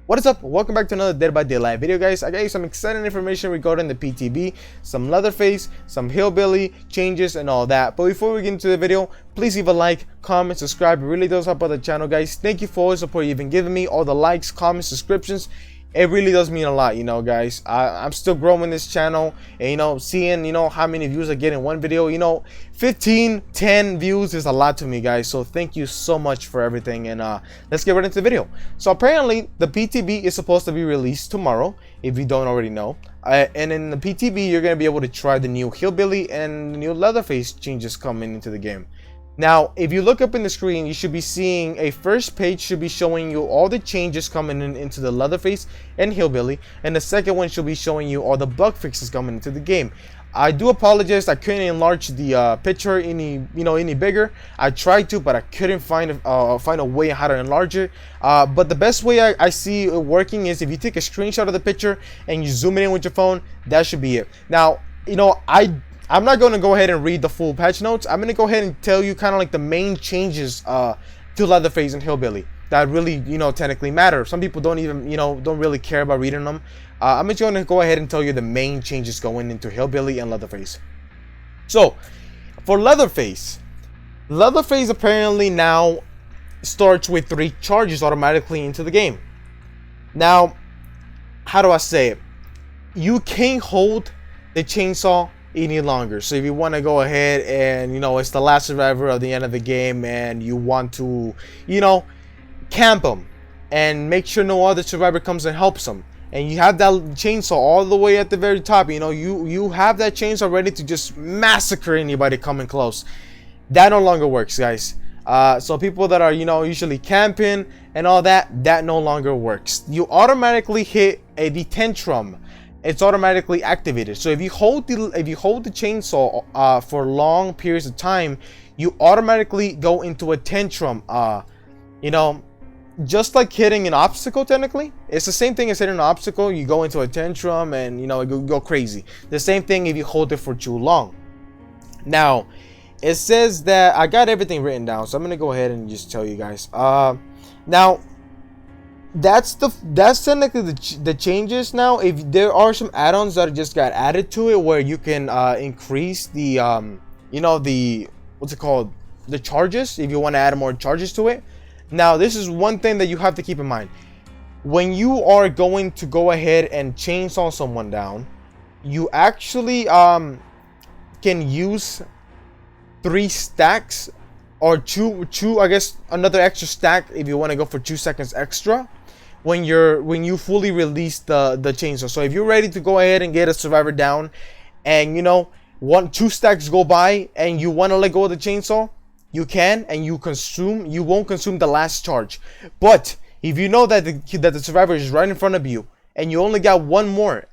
What is up? Welcome back to another Dead by Daylight video, guys. I got you some exciting information regarding the PTB, some Leatherface, some Hillbilly changes and all that. But before we get into the video, please leave a like, comment, subscribe. It really does help out the channel, guys. Thank you for all the support you've been giving me, all the likes, comments, subscriptions. It really does mean a lot, guys. I'm still growing this channel, and seeing how many views I get in one video. 15, 10 views is a lot to me, guys. So thank you so much for everything, and let's get right into the video. So apparently the PTB is supposed to be released tomorrow, if you don't already know. And in the PTB, you're gonna be able to try the new Hillbilly and the new Leatherface changes coming into the game. Now, if you look up in the screen, you should be seeing a first page should be showing you all the changes coming into the Leatherface and Hillbilly, and the second one should be showing you all the bug fixes coming into the game. I do apologize, I couldn't enlarge the picture any bigger. I tried to, but I couldn't find a way how to enlarge it. But the best way I see it working is if you take a screenshot of the picture and you zoom it in with your phone. That should be it. Now, I'm not going to go ahead and read the full patch notes. I'm going to go ahead and tell you kind of like the main changes to Leatherface and Hillbilly that really, technically matter. Some people don't even, don't really care about reading them. I'm just going to go ahead and tell you the main changes going into Hillbilly and Leatherface. So, for Leatherface apparently now starts with 3 charges automatically into the game. Now, how do I say it? You can't hold the chainsaw any longer. So if you want to go ahead and it's the last survivor of the end of the game and you want to camp them and make sure no other survivor comes and helps them, and you have that chainsaw all the way at the very top, you have that chainsaw ready to just massacre anybody coming close. That no longer works, guys. So people that are usually camping and all that no longer works. You automatically hit a detentrum. It's automatically activated. So if you hold the chainsaw for long periods of time, you automatically go into a tantrum. Just like hitting an obstacle. Technically, it's the same thing as hitting an obstacle. You go into a tantrum and you go crazy. The same thing if you hold it for too long. Now, it says that I got everything written down, so I'm gonna go ahead and just tell you guys. Now, that's technically the changes. Now, if there are some add-ons that just got added to it where you can increase the the what's it called, the charges, if you want to add more charges to it. Now, this is one thing that you have to keep in mind. When you are going to go ahead and chainsaw someone down, you actually can use 3 stacks or two, I guess, another extra stack if you want to go for 2 seconds extra when you fully release the chainsaw. So if you're ready to go ahead and get a survivor down, and 2 stacks go by and you want to let go of the chainsaw, you can, and you won't consume the last charge. But if you know that the survivor is right in front of you and you only got 1 more,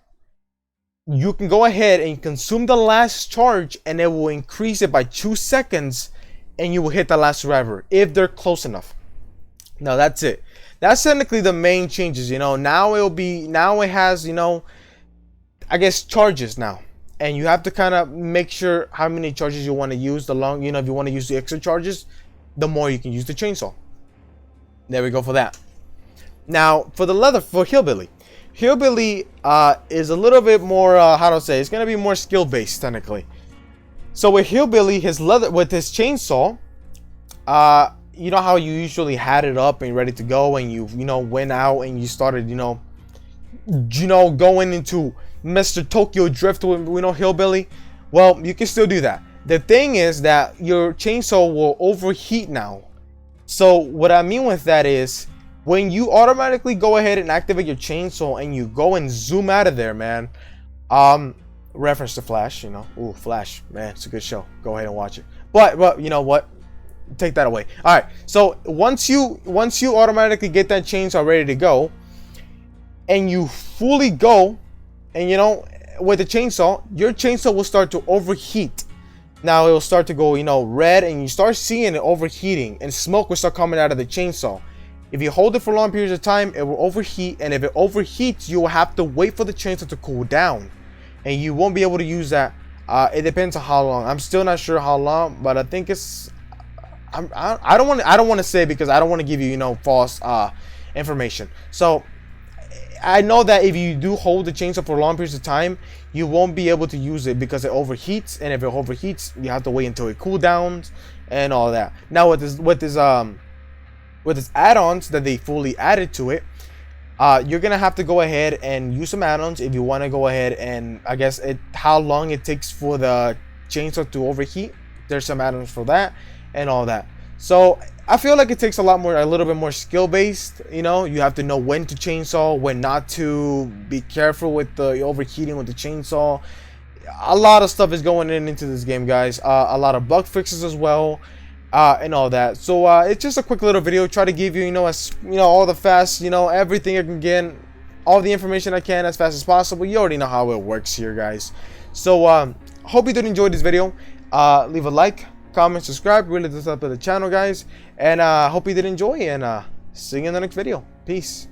you can go ahead and consume the last charge, and it will increase it by 2 seconds, and you will hit the last survivor if they're close enough. Now, that's it. That's technically the main changes. Now it has I guess charges now, and you have to kind of make sure how many charges you want to use. The long if you want to use the extra charges, the more you can use the chainsaw. There we go for that. Now, for Hillbilly is a little bit more how to say, it's gonna be more skill based technically. So with Hillbilly, with his chainsaw, you know how you usually had it up and ready to go, and you went out and you started going into Mr. Tokyo Drift with Hillbilly. Well, you can still do that. The thing is that your chainsaw will overheat now. So what I mean with that is, when you automatically go ahead and activate your chainsaw and you go and zoom out of there, man. Reference to Flash, ooh, Flash, man, it's a good show. Go ahead and watch it. But you know what? Take that away. All right. So once you automatically get that chainsaw ready to go, and you fully go, and with the chainsaw, your chainsaw will start to overheat. Now it will start to go red, and you start seeing it overheating, and smoke will start coming out of the chainsaw. If you hold it for long periods of time, it will overheat, and if it overheats, you will have to wait for the chainsaw to cool down, and you won't be able to use that. It depends on how long. I'm still not sure how long, but I think it's. I don't want to say, because I don't want to give you false information. So I know that if you do hold the chainsaw for long periods of time, you won't be able to use it because it overheats, and if it overheats, you have to wait until it cools down and all that. Now with this add-ons that they fully added to it, you're gonna have to go ahead and use some add-ons if you want to go ahead and, I guess, how long it takes for the chainsaw to overheat. There's some add-ons for that and all that. So I feel like it takes a little bit more skill based. You know, you have to know when to chainsaw, when not to. Be careful with the overheating with the chainsaw. A lot of stuff is going into this game, guys. A lot of bug fixes as well, and all that. So it's just a quick little video. Try to give you, all the fast, everything I can get, all the information I can as fast as possible. You already know how it works here, guys. So hope you did enjoy this video. Leave a like, comment, subscribe. Really does help the channel, guys. And hope you did enjoy. And see you in the next video. Peace.